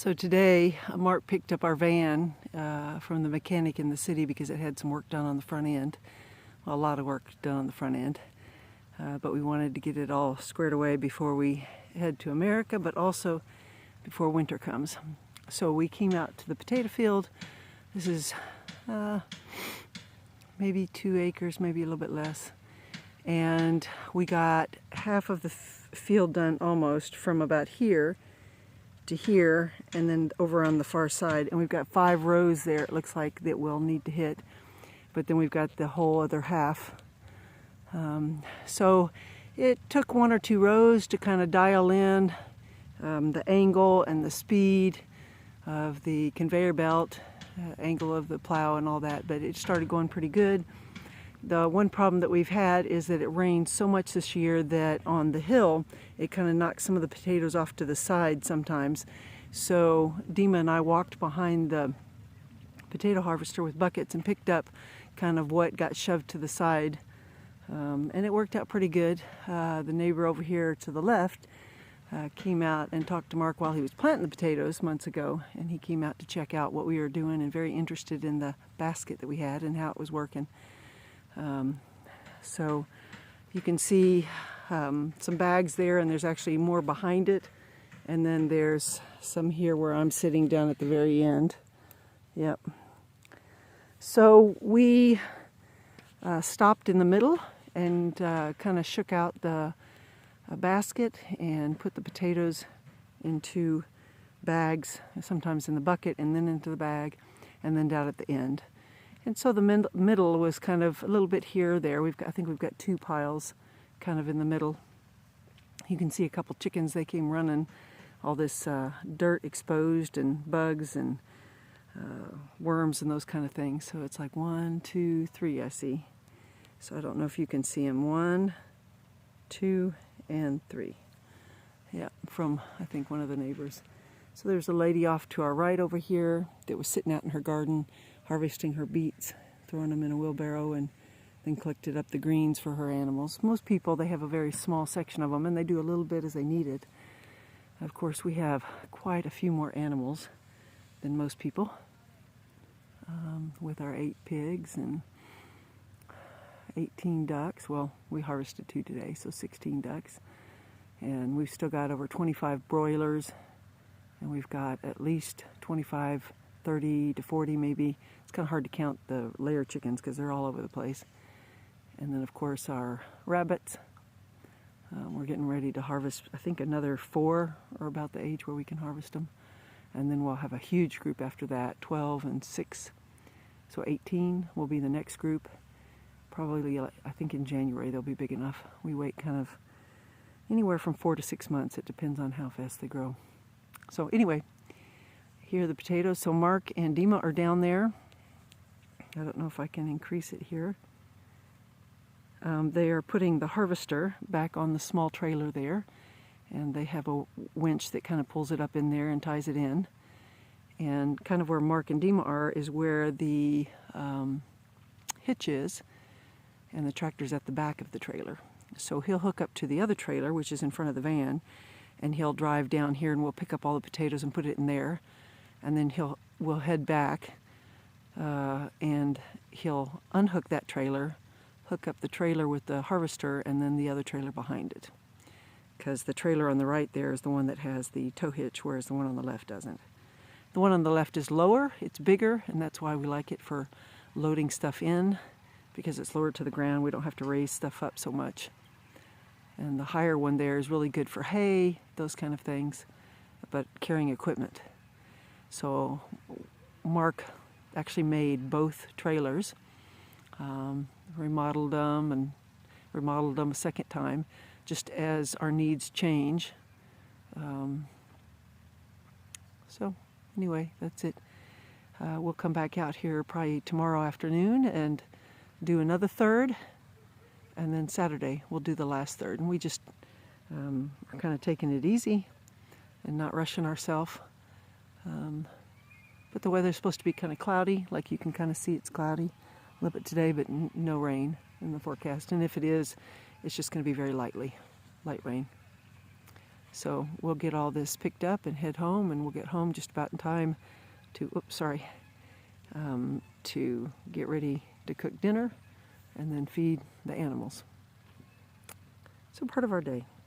So today, Mark picked up our van from the mechanic in the city because it had some work done on the front end. Well, a lot of work done on the front end. But we wanted to get it all squared away before we head to America, but also before winter comes. So we came out to the potato field. This is maybe 2 acres, maybe a little bit less. And we got half of the field done almost from about here to here, and then over on the far side, and we've got 5 rows there, it looks like, that we'll need to hit, but then we've got the whole other half. So it took 1 or 2 rows to kind of dial in the angle and the speed of the conveyor belt, angle of the plow and all that, but it started going pretty good. The one problem that we've had is that it rained so much this year that on the hill it kind of knocked some of the potatoes off to the side sometimes. So Dema and I walked behind the potato harvester with buckets and picked up kind of what got shoved to the side, and it worked out pretty good. The neighbor over here to the left came out and talked to Mark while he was planting the potatoes months ago, and he came out to check out what we were doing and very interested in the basket that we had and how it was working. So you can see some bags there, and there's actually more behind it, and then there's some here where I'm sitting down at the very end. Yep. So we stopped in the middle and kind of shook out the basket and put the potatoes into bags, sometimes in the bucket and then into the bag, and then down at the end. And so the middle was kind of a little bit here or there. I think we've got 2 piles kind of in the middle. You can see a couple chickens, they came running, all this dirt exposed and bugs and worms and those kind of things. So it's like 1, 2, 3 I see. So I don't know if you can see them. 1, 2, and 3. Yeah, from I think one of the neighbors. So there's a lady off to our right over here that was sitting out in her garden harvesting her beets, throwing them in a wheelbarrow, and then collected up the greens for her animals. Most people, they have a very small section of them, and they do a little bit as they need it. Of course, we have quite a few more animals than most people, with our 8 pigs and 18 ducks. Well, we harvested 2 today, so 16 ducks. And we've still got over 25 broilers, and we've got at least 25, 30 to 40 maybe. It's kind of hard to count the layer chickens because they're all over the place. And then of course our rabbits. We're getting ready to harvest, I think another 4 are about the age where we can harvest them. And then we'll have a huge group after that, 12 and 6. So 18 will be the next group. Probably, I think in January they'll be big enough. We wait kind of anywhere from 4 to 6 months. It depends on how fast they grow. So anyway, here are the potatoes. So Mark and Dema are down there. I don't know if I can increase it here. They are putting the harvester back on the small trailer there, and they have a winch that kind of pulls it up in there and ties it in. And kind of where Mark and Dema are is where the hitch is, and the tractor's at the back of the trailer. So he'll hook up to the other trailer, which is in front of the van, and he'll drive down here, and we'll pick up all the potatoes and put it in there. And then we'll head back, and he'll unhook that trailer, hook up the trailer with the harvester, and then the other trailer behind it. Because the trailer on the right there is the one that has the tow hitch, whereas the one on the left doesn't. The one on the left is lower, it's bigger, and that's why we like it for loading stuff in, because it's lower to the ground. We don't have to raise stuff up so much. And the higher one there is really good for hay, those kind of things, but carrying equipment. So Mark actually made both trailers, remodeled them and remodeled them a second time, just as our needs change. So anyway, that's it. We'll come back out here probably tomorrow afternoon and do another third, and then Saturday we'll do the last third. And we just are kind of taking it easy and not rushing ourselves. But the weather's supposed to be kind of cloudy, like you can kind of see it's cloudy a little bit today, but no rain in the forecast. And if it is, it's just going to be very light rain. So we'll get all this picked up and head home, and we'll get home just about in time to, to get ready to cook dinner and then feed the animals. So part of our day.